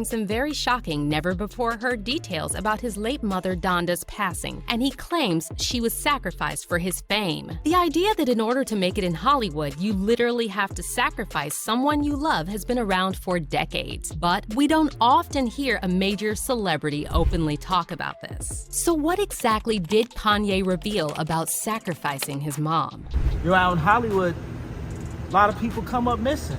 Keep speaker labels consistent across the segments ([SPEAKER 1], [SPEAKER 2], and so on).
[SPEAKER 1] Some very shocking, never-before-heard details about his late mother Donda's passing, and he claims she was sacrificed for his fame. The idea that in order to make it in Hollywood, you literally have to sacrifice someone you love has been around for decades, but we don't often hear a major celebrity openly talk about this. So what exactly did Kanye reveal about sacrificing his mom?
[SPEAKER 2] You're out in Hollywood, a lot of people come up missing.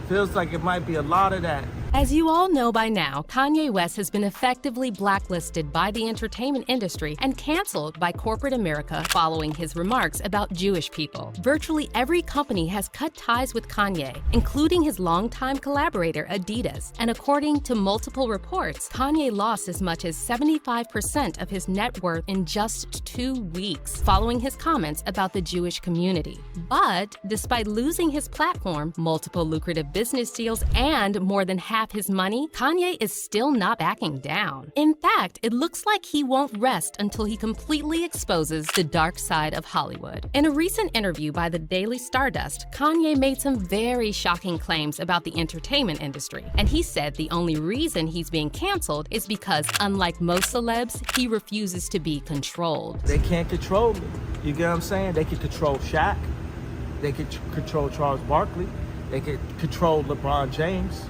[SPEAKER 2] Feels like it might be a lot of that.
[SPEAKER 1] As you all know by now, Kanye West has been effectively blacklisted by the entertainment industry and canceled by corporate America following his remarks about Jewish people. Virtually every company has cut ties with Kanye, including his longtime collaborator Adidas. And according to multiple reports, Kanye lost as much as 75% of his net worth in just 2 weeks following his comments about the Jewish community. But despite losing his platform, multiple lucrative business deals, and more than half his money, Kanye is still not backing down. In fact, it looks like he won't rest until he completely exposes the dark side of Hollywood. In a recent interview by the Daily Stardust, Kanye made some very shocking claims about the entertainment industry, and he said the only reason he's being canceled is because, unlike most celebs, he refuses to be controlled.
[SPEAKER 2] They can't control me. You get what I'm saying? They can control Shaq. They can control Charles Barkley. They can control LeBron James.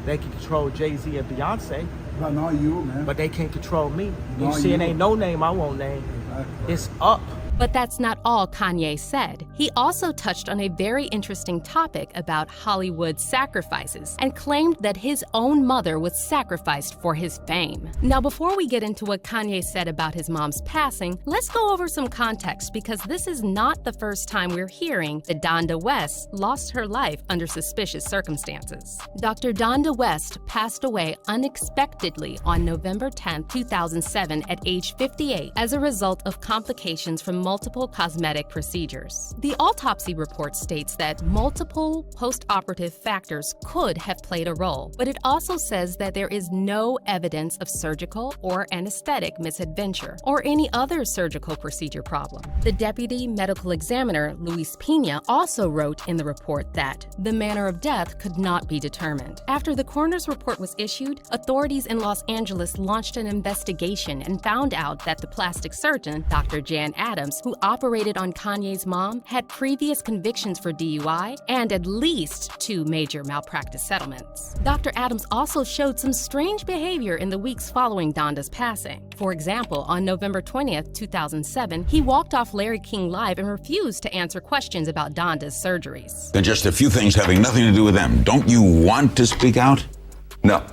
[SPEAKER 2] They can control Jay-Z and Beyonce.
[SPEAKER 3] But not you, man.
[SPEAKER 2] But they can't control me. You
[SPEAKER 3] Not
[SPEAKER 2] see, it
[SPEAKER 3] you.
[SPEAKER 2] ain't no name I won't name.
[SPEAKER 3] Exactly.
[SPEAKER 2] It's up.
[SPEAKER 1] But that's not all Kanye said. He also touched on a very interesting topic about Hollywood sacrifices and claimed that his own mother was sacrificed for his fame. Now, before we get into what Kanye said about his mom's passing, let's go over some context because this is not the first time we're hearing that Donda West lost her life under suspicious circumstances. Dr. Donda West passed away unexpectedly on November 10, 2007 at age 58 as a result of complications from multiple cosmetic procedures. The autopsy report states that multiple post-operative factors could have played a role, but it also says that there is no evidence of surgical or anesthetic misadventure or any other surgical procedure problem. The deputy medical examiner, Luis Pena, also wrote in the report that the manner of death could not be determined. After the coroner's report was issued, authorities in Los Angeles launched an investigation and found out that the plastic surgeon, Dr. Jan Adams, who operated on Kanye's mom, had previous convictions for DUI and at least 2 major malpractice settlements. Dr. Adams also showed some strange behavior in the weeks following Donda's passing. For example, on November 20th, 2007, he walked off Larry King Live and refused to answer questions about Donda's surgeries.
[SPEAKER 4] And just a few things having nothing to do with them. Don't you want to speak out?
[SPEAKER 5] No.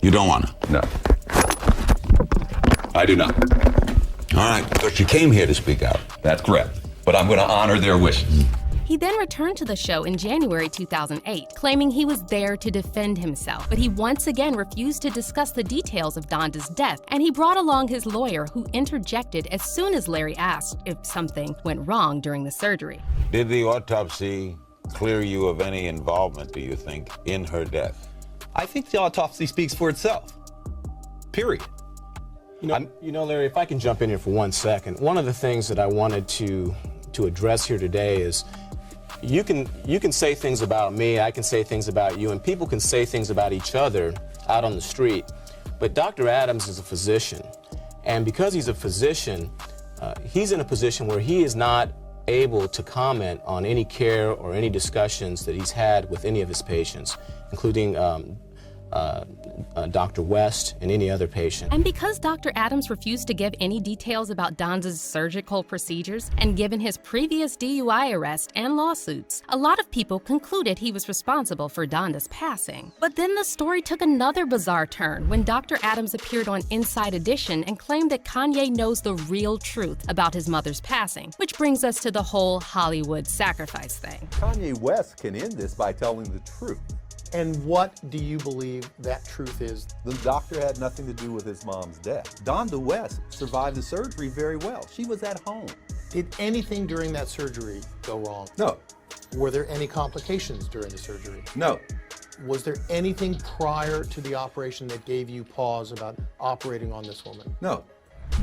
[SPEAKER 4] You don't want to?
[SPEAKER 5] No. I do not.
[SPEAKER 4] All right, but you came here to speak out.
[SPEAKER 5] That's correct. But I'm going to honor their wishes.
[SPEAKER 1] He then returned to the show in January 2008, claiming he was there to defend himself, but he once again refused to discuss the details of Donda's death, and he brought along his lawyer, who interjected as soon as Larry asked if something went wrong during the surgery.
[SPEAKER 4] Did the autopsy clear you of any involvement, do you think, in her death?
[SPEAKER 6] I think the autopsy speaks for itself. Period.
[SPEAKER 7] You know, Larry, if I can jump in here for 1 second, one of the things that I wanted to address here today is you can say things about me, I can say things about you, and people can say things about each other out on the street. But Dr. Adams is a physician, and because he's a physician, he's in a position where he is not able to comment on any care or any discussions that he's had with any of his patients, including Dr. West and any other patient.
[SPEAKER 1] And because Dr. Adams refused to give any details about Donda's surgical procedures, and given his previous DUI arrest and lawsuits, a lot of people concluded he was responsible for Donda's passing. But then the story took another bizarre turn when Dr. Adams appeared on Inside Edition and claimed that Kanye knows the real truth about his mother's passing, which brings us to the whole Hollywood sacrifice thing.
[SPEAKER 8] Kanye West can end this by telling the truth.
[SPEAKER 9] And what do you believe that truth is?
[SPEAKER 8] The doctor had nothing to do with his mom's death. Donda West survived the surgery very well. She was at home.
[SPEAKER 9] Did anything during that surgery go wrong?
[SPEAKER 8] No.
[SPEAKER 9] Were there any complications during the surgery?
[SPEAKER 8] No.
[SPEAKER 9] Was there anything prior to the operation that gave you pause about operating on this woman?
[SPEAKER 8] No.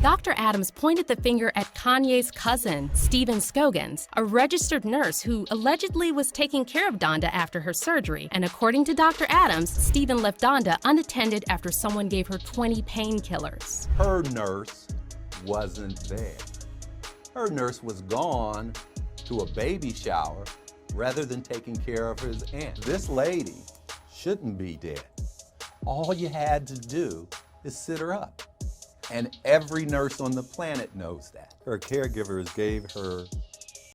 [SPEAKER 1] Dr. Adams pointed the finger at Kanye's cousin, Stephen Scogans, a registered nurse who allegedly was taking care of Donda after her surgery. And according to Dr. Adams, Stephen left Donda unattended after someone gave her 20 painkillers.
[SPEAKER 8] Her nurse wasn't there. Her nurse was gone to a baby shower rather than taking care of his aunt. This lady shouldn't be dead. All you had to do is sit her up. And every nurse on the planet knows that. Her caregivers gave her